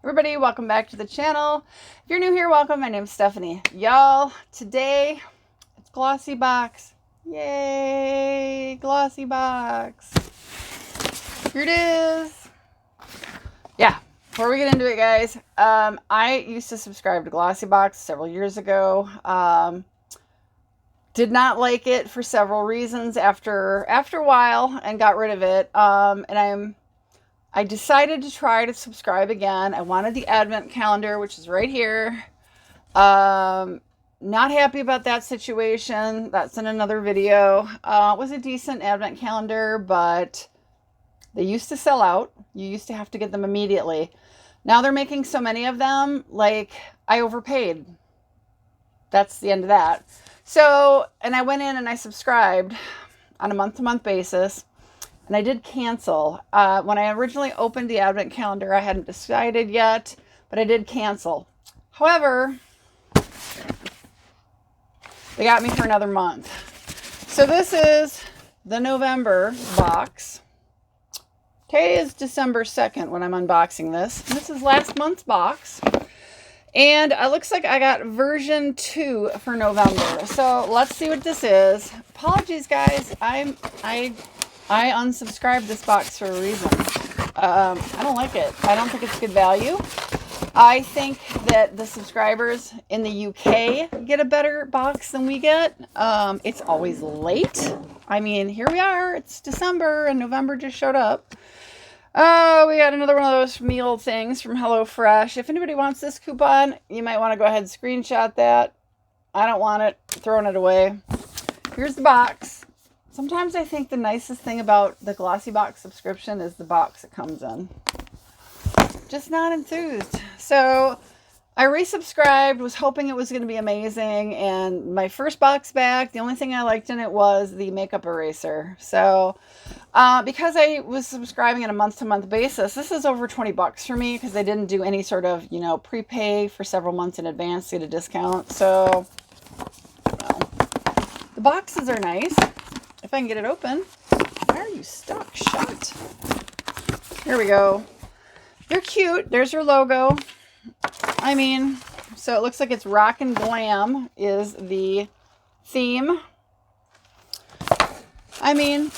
Everybody, welcome back to the channel. If you're new here, welcome. My name's Stephanie. Y'all, today it's Glossybox. Yay, Glossybox. Here it is. Yeah, before we get into it, guys, I used to subscribe to Glossybox several years ago. Did not like it for several reasons after a while and got rid of it. I decided to try to subscribe again. I wanted the advent calendar, which is right here. Not happy about that situation. That's in another video. It was a decent advent calendar, but they used to sell out. You used to have to get them immediately. Now they're making so many of them, like I overpaid. That's the end of that. So, and I went in and I subscribed on a month-to-month basis. And I did cancel. When I originally opened the advent calendar, I hadn't decided yet, but I did cancel. However, they got me for another month. So this is the November box. Today is December 2nd when I'm unboxing this. This is last month's box. And it looks like I got version 2 for November. So let's see what this is. Apologies, guys. I unsubscribed this box for a reason. I don't like it. I don't think it's good value. I think that the subscribers in the UK get a better box than we get. It's always late. I mean, here we are. It's December and November just showed up. Oh, we got another one of those meal things from HelloFresh. If anybody wants this coupon, you might want to go ahead and screenshot that. I don't want it. Throwing it away. Here's the box. Sometimes I think the nicest thing about the Glossybox subscription is the box it comes in. Just not enthused. So I resubscribed, was hoping it was going to be amazing. And my first box back, the only thing I liked in it was the makeup eraser. So because I was subscribing on a month-to-month basis, this is over 20 bucks for me because they didn't do any sort of, prepay for several months in advance to get a discount. So, the boxes are nice. If I can get it open. Why are you stuck shut? Here we go. They're cute. There's her logo. I mean, so it looks like it's rock and glam is the theme. I mean,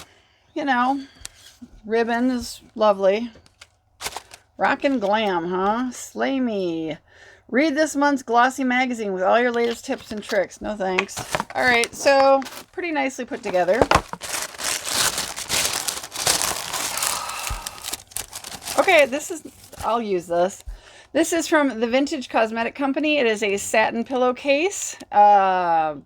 ribbon is lovely. Rock and glam, huh? Slay me. Read this month's glossy magazine with all your latest tips and tricks. No thanks. All right, so pretty nicely put together. Okay, I'll use this. This is from the Vintage Cosmetic Company. It is a satin pillowcase. Yeah,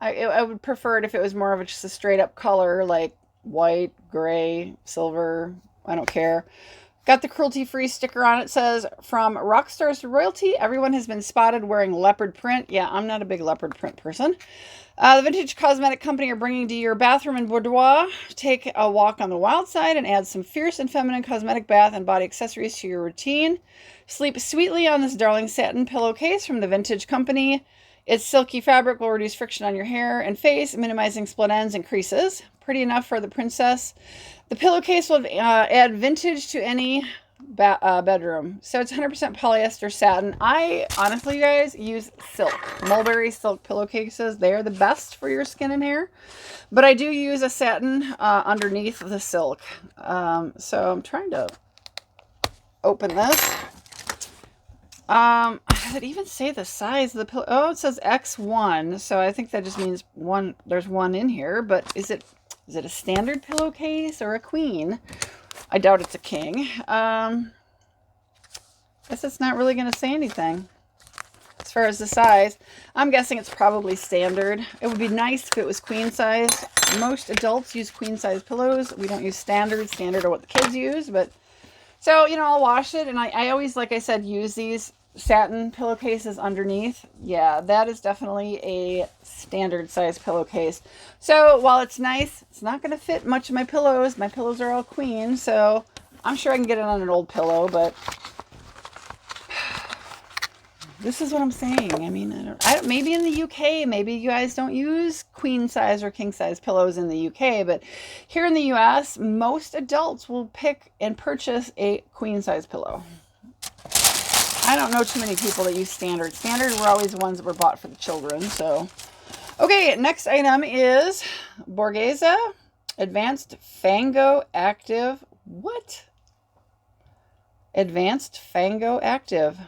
I would prefer it if it was more of just a straight up color, like white, gray, silver. I don't care. Got the cruelty-free sticker on it. Says, from rock stars to royalty, everyone has been spotted wearing leopard print. Yeah, I'm not a big leopard print person. The Vintage Cosmetic Company are bringing to your bathroom and boudoir. Take a walk on the wild side and add some fierce and feminine cosmetic bath and body accessories to your routine. Sleep sweetly on this darling satin pillowcase from the Vintage Company. Its silky fabric will reduce friction on your hair and face, minimizing split ends and creases. Pretty enough for the princess. The pillowcase will add vintage to any bedroom. So it's 100% polyester satin. I honestly, you guys, use silk. Mulberry silk pillowcases. They are the best for your skin and hair. But I do use a satin underneath the silk. So I'm trying to open this. Does it even say the size of the pillow? Oh, it says X1. So I think that just means one. There's one in here. But is it a standard pillowcase or a queen? I doubt it's a king. Guess it's not really going to say anything as far as the size. I'm guessing it's probably standard. It would be nice if it was queen size. Most adults use queen size pillows. We don't use standard. Standard are what the kids use. But so, I'll wash it. And I always, like I said, use these satin pillowcases underneath. Yeah, that is definitely a standard size pillowcase. So while it's nice, it's not going to fit much of my pillows. My pillows are all queen, so I'm sure I can get it on an old pillow, but this is what I'm saying. I mean, I don't, maybe in the UK, maybe you guys don't use queen size or king size pillows in the UK, but Here in the US, most adults will pick and purchase a queen size pillow. I don't know too many people that use standard. Standard were always the ones that were bought for the children, so. Okay, next item is Borghese Advanced Fango Active. What? Advanced Fango Active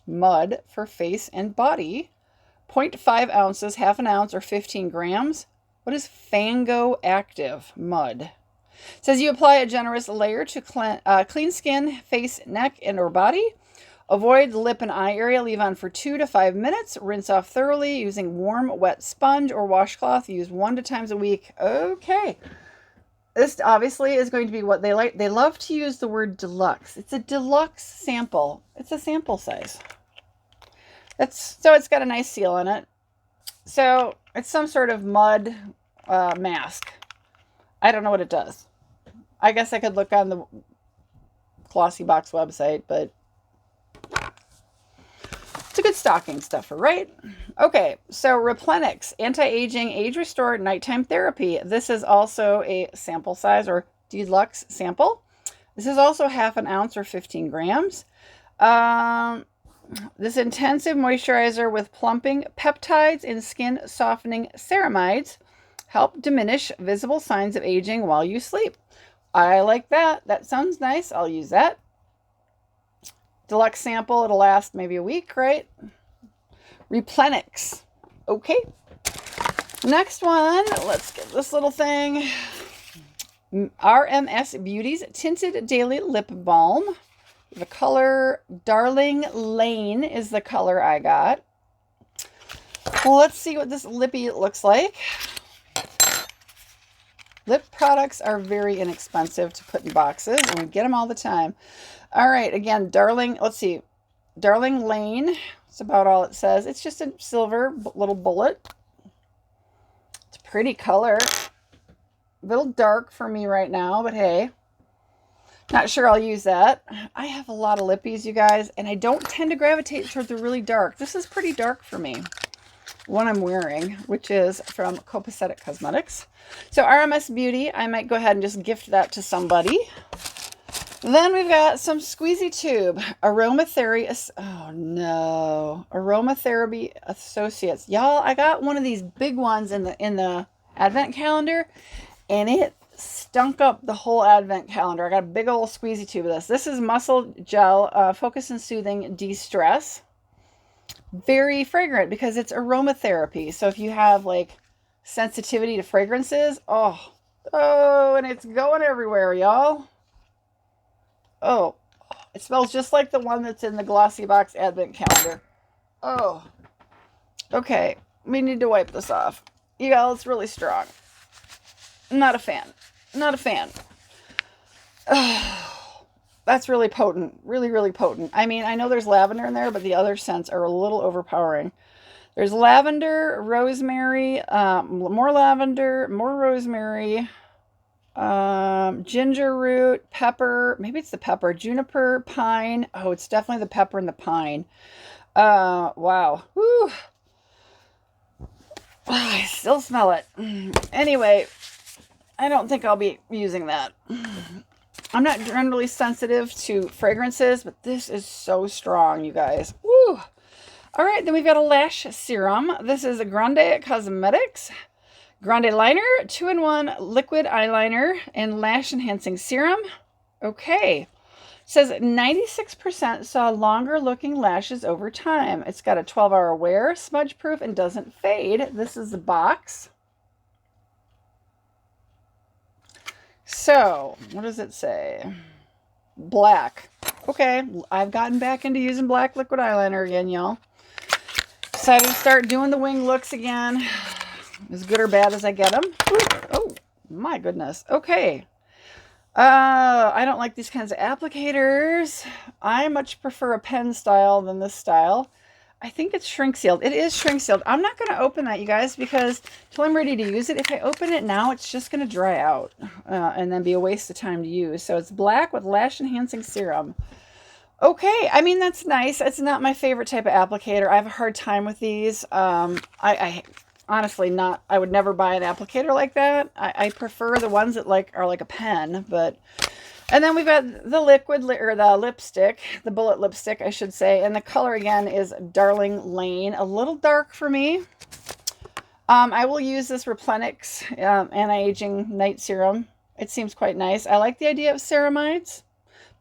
Mud for face and body. 0.5 ounces, half an ounce, or 15 grams. What is Fango Active Mud? It says you apply a generous layer to clean skin, face, neck, and or body. Avoid lip and eye area. Leave on for 2 to 5 minutes. Rinse off thoroughly using warm, wet sponge or washcloth. Use 1 to 2 times a week. Okay. This obviously is going to be what they like. They love to use the word deluxe. It's a deluxe sample. It's a sample size. So it's got a nice seal in it. So it's some sort of mud mask. I don't know what it does. I guess I could look on the Glossybox website, but it's a good stocking stuffer, right? Okay, so Replenix, anti-aging, age restore, nighttime therapy. This is also a sample size or deluxe sample. This is also half an ounce or 15 grams. This intensive moisturizer with plumping peptides and skin softening ceramides help diminish visible signs of aging while you sleep. I like that. That sounds nice. I'll use that. Deluxe sample. It'll last maybe a week, right? Replenix. Okay. Next one. Let's get this little thing. RMS Beauty's Tinted Daily Lip Balm. The color Darling Lane is the color I got. Well, let's see what this lippy looks like. Lip products are very inexpensive to put in boxes, and we get them all the time. All right, again, let's see. Darling Lane. That's about all it says. It's just a silver little bullet. It's a pretty color. A little dark for me right now, but hey. Not sure I'll use that. I have a lot of lippies, you guys, and I don't tend to gravitate toward the really dark. This is pretty dark for me. One I'm wearing, which is from ZeeSea Cosmetics. So RMS Beauty, I might go ahead and just gift that to somebody. Then we've got some squeezy tube. Aromatherapy. Oh no. Aromatherapy Associates. Y'all, I got one of these big ones in the advent calendar, and it stunk up the whole advent calendar. I got a big old squeezy tube of this. This is Muscle Gel Focus and Soothing De-Stress. Very fragrant because it's aromatherapy. So if you have like sensitivity to fragrances, oh, and it's going everywhere, y'all. Oh, it smells just like the one that's in the Glossybox advent calendar. Oh, okay. We need to wipe this off. Yeah, it's really strong. Not a fan. Not a fan. Oh, that's really potent. Really, really potent. I mean, I know there's lavender in there, but the other scents are a little overpowering. There's lavender, rosemary, more lavender, more rosemary, ginger root, pepper. Maybe it's the pepper. Juniper, pine. Oh, it's definitely the pepper and the pine. Wow. Whew. Oh, I still smell it. Anyway, I don't think I'll be using that. I'm not generally sensitive to fragrances, but this is so strong, you guys. Woo! All right, then we've got a lash serum. This is a Grande Cosmetics Grande Liner, 2-in-1 liquid eyeliner and lash enhancing serum. Okay. It says 96% saw longer looking lashes over time. It's got a 12-hour wear, smudge proof, and doesn't fade. This is the box. So, what does it say? Black. Okay, I've gotten back into using black liquid eyeliner again, y'all. Decided to start doing the wing looks again. As good or bad as I get them. Ooh, oh, my goodness. Okay. I don't like these kinds of applicators. I much prefer a pen style than this style. I think it's shrink sealed. It is shrink sealed. I'm not going to open that, you guys, because until I'm ready to use it, if I open it now, it's just going to dry out and then be a waste of time to use. So it's black with lash enhancing serum. Okay, I mean, that's nice. It's not my favorite type of applicator. I have a hard time with these. I honestly not, I would never buy an applicator like that. I prefer the ones that like are like a pen, but, and then we've got the or the lipstick, the bullet lipstick, I should say. And the color again is Darling Lane, a little dark for me. I will use this Replenix anti-aging night serum. It seems quite nice. I like the idea of ceramides,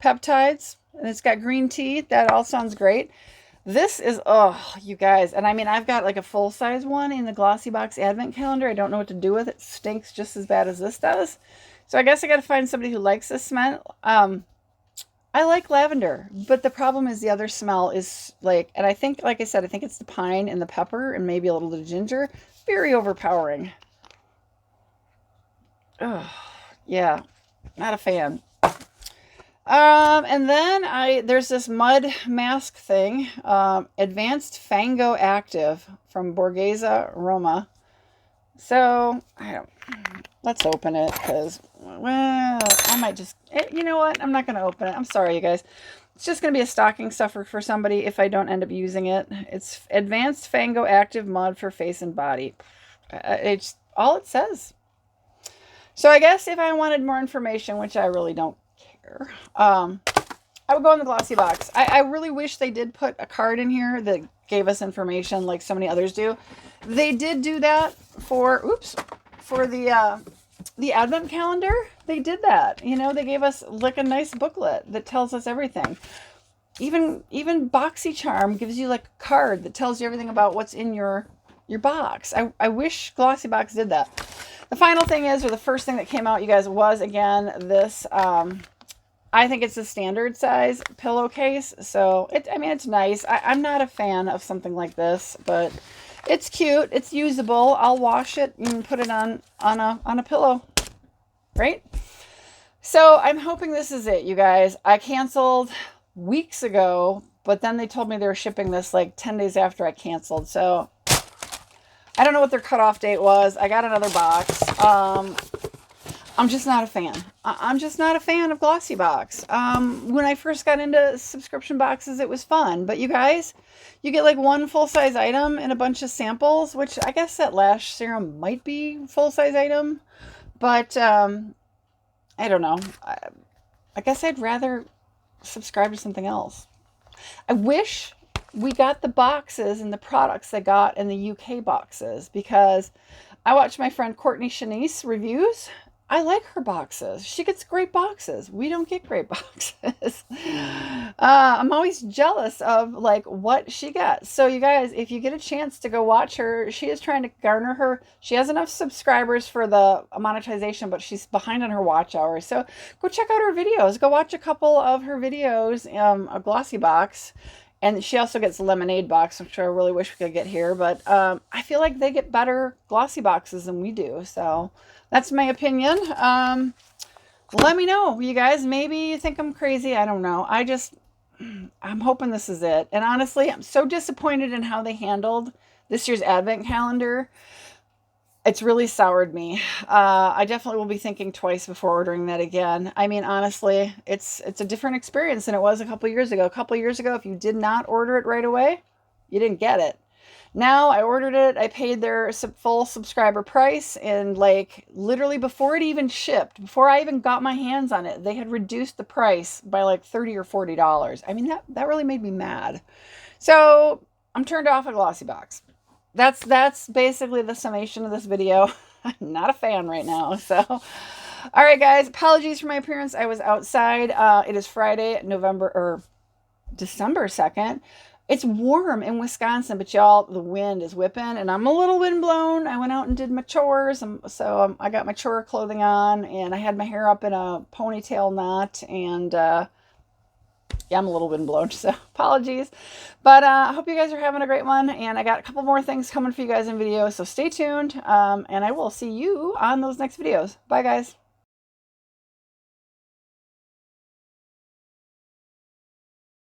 peptides, and it's got green tea. That all sounds great. This is, oh, you guys. And I mean, I've got like a full-size one in the Glossybox advent calendar. I don't know what to do with it. It stinks just as bad as this does. So I guess I got to find somebody who likes this smell. I like lavender, but the problem is the other smell is like, and I think, like I said, I think it's the pine and the pepper and maybe a little bit of ginger. Very overpowering. Oh, yeah, not a fan. And then there's this mud mask thing, Advanced Fango Active from Borghese Roma. So, let's open it because, well, I might just, you know what? I'm not going to open it. I'm sorry, you guys. It's just going to be a stocking stuffer for somebody if I don't end up using it. It's Advanced Fango Active Mud for face and body. It's all it says. So I guess if I wanted more information, which I really don't care, I would go in the Glossybox. I really wish they did put a card in here that gave us information like so many others do. They did do that for, for the advent calendar. They did that. You know, they gave us like a nice booklet that tells us everything. Even BoxyCharm gives you like a card that tells you everything about what's in your box. I wish Glossybox did that. The final thing is, or the first thing that came out, you guys, was again this, I think it's a standard size pillowcase. So I mean, it's nice. I'm not a fan of something like this, but it's cute. It's usable. I'll wash it and put it on a pillow, right? So I'm hoping this is it, you guys. I canceled weeks ago, but then they told me they were shipping this like 10 days after I canceled. So I don't know what their cutoff date was. I got another box. I'm just not a fan. I'm just not a fan of Glossybox. When I first got into subscription boxes, it was fun. But you guys, you get like one full-size item and a bunch of samples, which I guess that lash serum might be a full-size item. But I don't know. I guess I'd rather subscribe to something else. I wish we got the boxes and the products they got in the UK boxes, because I watched my friend Courtney Shanice reviews. I like her boxes. She gets great boxes. We don't get great boxes. I'm always jealous of like what she got. So you guys, if you get a chance to go watch her, she is trying to garner her. She has enough subscribers for the monetization, but she's behind on her watch hours. So go check out her videos. Go watch a couple of her videos, a Glossybox. And she also gets Lemonade Box, which I really wish we could get here. But I feel like they get better glossy boxes than we do. So that's my opinion. Let me know, you guys. Maybe you think I'm crazy. I don't know. I'm hoping this is it. And honestly, I'm so disappointed in how they handled this year's advent calendar. It's really soured me. I definitely will be thinking twice before ordering that again. I mean, honestly, it's a different experience than it was a couple years ago. A couple years ago, if you did not order it right away, you didn't get it. Now I ordered it. I paid their full subscriber price, and like literally before it even shipped, before I even got my hands on it, they had reduced the price by like $30 or $40. I mean, that really made me mad. So I'm turned off at Glossybox. That's basically the summation of this video. I'm not a fan right now. So, all right, guys, apologies for my appearance. I was outside. It is Friday, December 2nd. It's warm in Wisconsin, but y'all, the wind is whipping, and I'm a little windblown. I went out and did my chores, so I got my chore clothing on, and I had my hair up in a ponytail knot, and yeah, I'm a little windblown, so apologies. But I hope you guys are having a great one, and I got a couple more things coming for you guys in videos, so stay tuned, and I will see you on those next videos. Bye, guys.